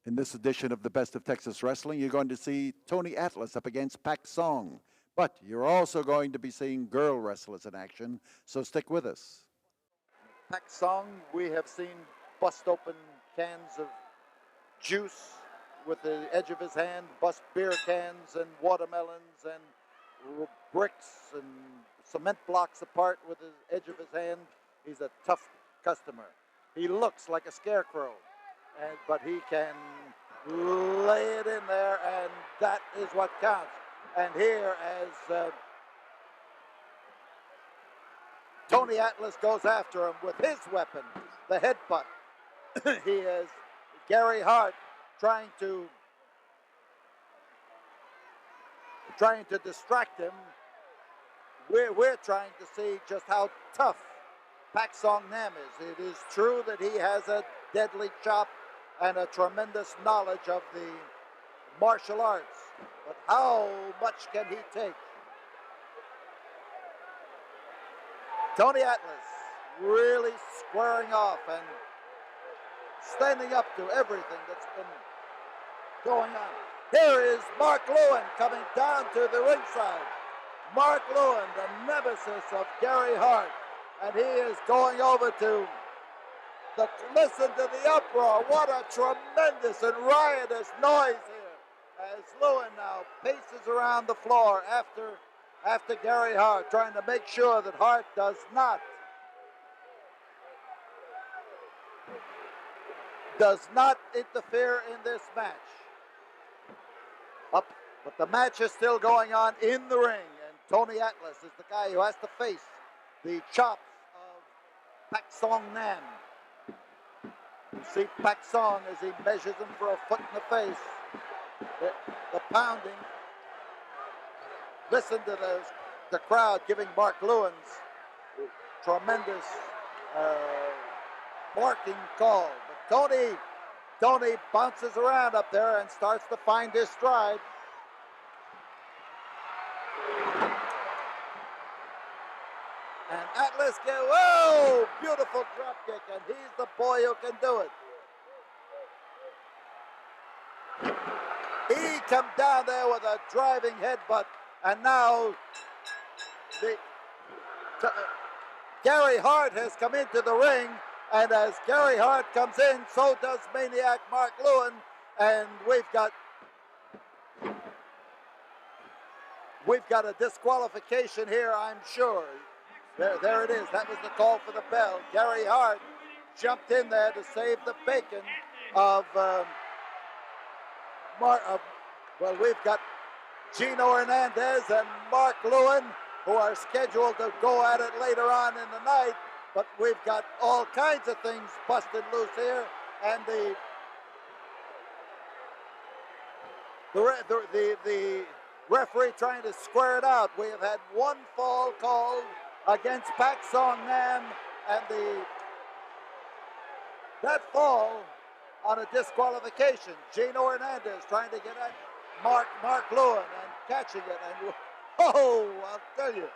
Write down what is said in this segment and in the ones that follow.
In this edition of the Best of Texas Wrestling, you're going to see Tony Atlas up against Pak Song. But you're also going to be seeing girl wrestlers in action, so stick with us. Pak Song, we have seen bust open cans of juice with the edge of his hand, bust beer cans and watermelons and bricks and cement blocks apart with the edge of his hand. He's a tough customer. He looks like a scarecrow, but he can lay it in there, and that is what counts. And here, as Tony Atlas goes after him with his weapon, the headbutt, he is Gary Hart trying to distract him. We're trying to see just how tough Pak Song Nam is. It is true that he has a deadly chop and a tremendous knowledge of the martial arts, but how much can he take? Tony Atlas really squaring off and standing up to everything that's been going on. Here is Mark Lewin coming down to the ringside. Mark Lewin, the nemesis of Gary Hart, and he is going over to listen to the uproar. What a tremendous and riotous noise here as Lewin now paces around the floor after Gary Hart, trying to make sure that Hart does not interfere in this match. But the match is still going on in the ring, and Tony Atlas is the guy who has to face the chops of Pak Song Nam. You see Pak Song as he measures him for a foot in the face. The pounding. Listen to the crowd giving Mark Lewin's tremendous barking call. But Tony bounces around up there and starts to find his stride. And Atlas whoa, beautiful drop kick, and he's the boy who can do it. He come down there with a driving headbutt, and now Gary Hart has come into the ring, and as Gary Hart comes in, so does Maniac Mark Lewin, and we've got a disqualification here, I'm sure. There it is. That was the call for the bell. Gary Hart jumped in there to save the bacon of well, we've got Gino Hernandez and Mark Lewin, who are scheduled to go at it later on in the night, but we've got all kinds of things busted loose here, and the referee trying to square it out. We have had one fall called against Pak Song Nam, and that fall on a disqualification. Gino Hernandez trying to get at Mark Lewin and catching it, and I'll tell you,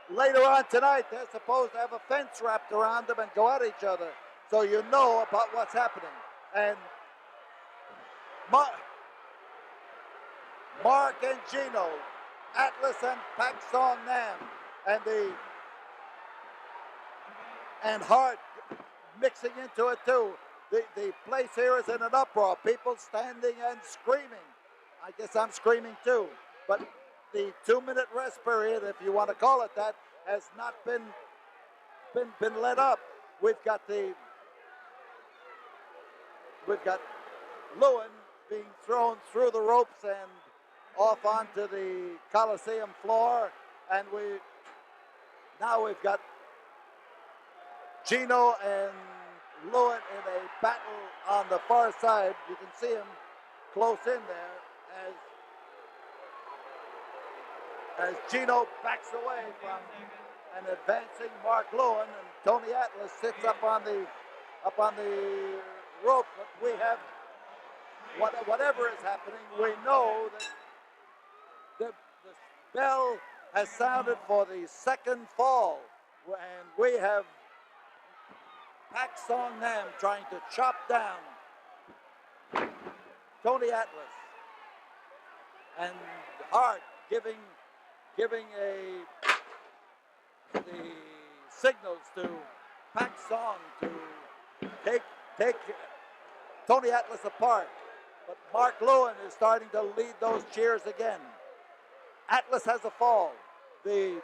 later on tonight they're supposed to have a fence wrapped around them and go at each other, so you know about what's happening. And Mark and Gino, Atlas and Pak Song Nam, and Hart mixing into it too. The place here is in an uproar. People standing and screaming. I guess I'm screaming too. But the 2-minute rest period, if you want to call it that, has not been let up. We've got Lewin being thrown through the ropes and off onto the Coliseum floor, and now we've got Gino and Lewin in a battle on the far side. You can see him close in there as Gino backs away from an advancing Mark Lewin, and Tony Atlas sits up on the rope. But we have whatever is happening, we know that the bell has sounded for the second fall, and we have Pak Song Nam trying to chop down Tony Atlas and Hart giving the signals to Pak Song to take Tony Atlas apart. But Mark Lewin is starting to lead those cheers again. Atlas has a fall. The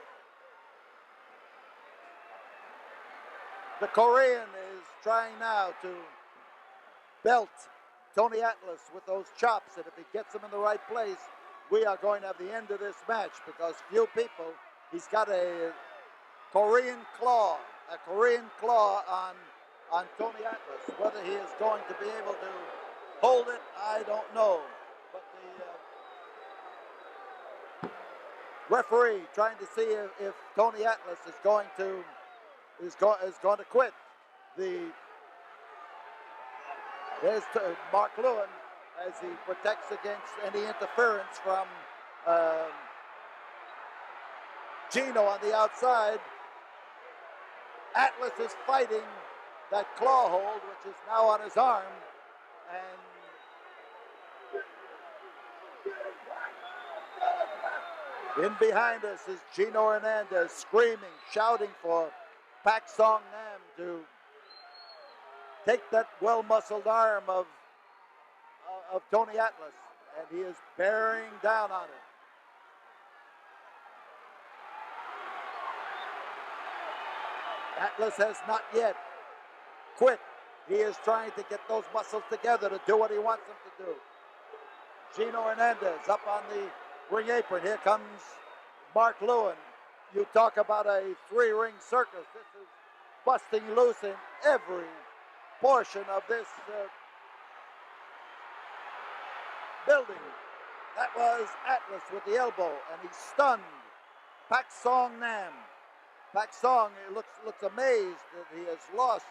Korean is trying now to belt Tony Atlas with those chops, and if he gets him in the right place, we are going to have the end of this match, because few people, he's got a Korean claw on Tony Atlas. Whether he is going to be able to hold it, I don't know. But the referee trying to see if Tony Atlas is going to quit. There's Mark Lewin as he protects against any interference from Gino on the outside. Atlas is fighting that claw hold, which is now on his arm, and in behind us is Gino Hernandez screaming, shouting for Pak Song Nam to take that well-muscled arm of Tony Atlas, and he is bearing down on it. Atlas has not yet quit. He is trying to get those muscles together to do what he wants them to do. Gino Hernandez up on the ring apron. Here comes Mark Lewin. You talk about a three-ring circus. This is busting loose in every portion of this building. That was Atlas with the elbow, and he stunned Pak Song Nam. Pak Song looks amazed that he has lost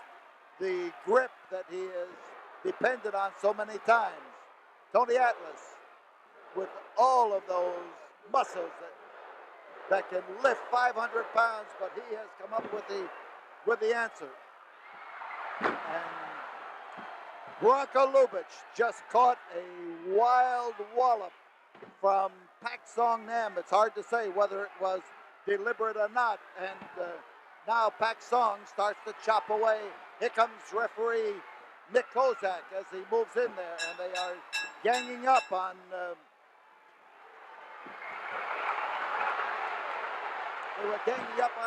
the grip that he has depended on so many times. Tony Atlas, with all of those muscles that can lift 500 pounds, but he has come up with the answer. And Bronco Lubitsch just caught a wild wallop from Pak Song Nam. It's hard to say whether it was deliberate or not. And now Pak Song starts to chop away. Here comes referee Nick Kozak as he moves in there, and they are ganging up on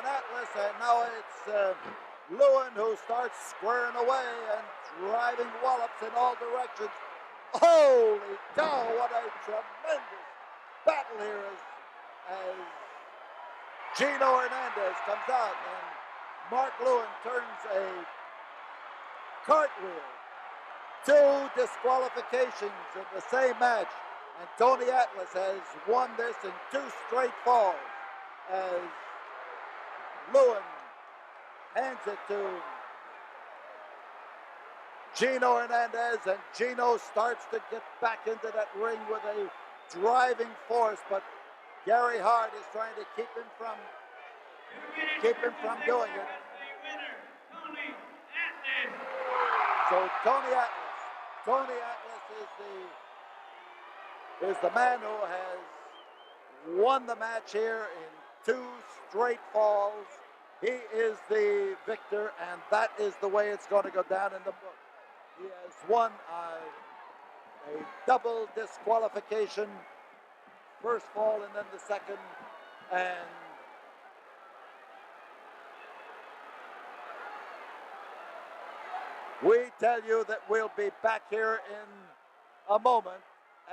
Atlas, and now it's Lewin who starts squaring away and driving wallops in all directions. Holy cow, what a tremendous battle here as Gino Hernandez comes out, and Mark Lewin turns a cartwheel. 2 disqualifications in the same match, and Tony Atlas has won this in 2 straight falls as Lewin hands it to Gino Hernandez, and Gino starts to get back into that ring with a driving force, but Gary Hart is trying to keep him from doing it. So Tony Atlas is the man who has won the match here in 2 straight falls. He is the victor, and that is the way it's going to go down in the book. He has won a double disqualification, first fall and then the second, and we tell you that we'll be back here in a moment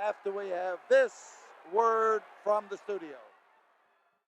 after we have this word from the studio.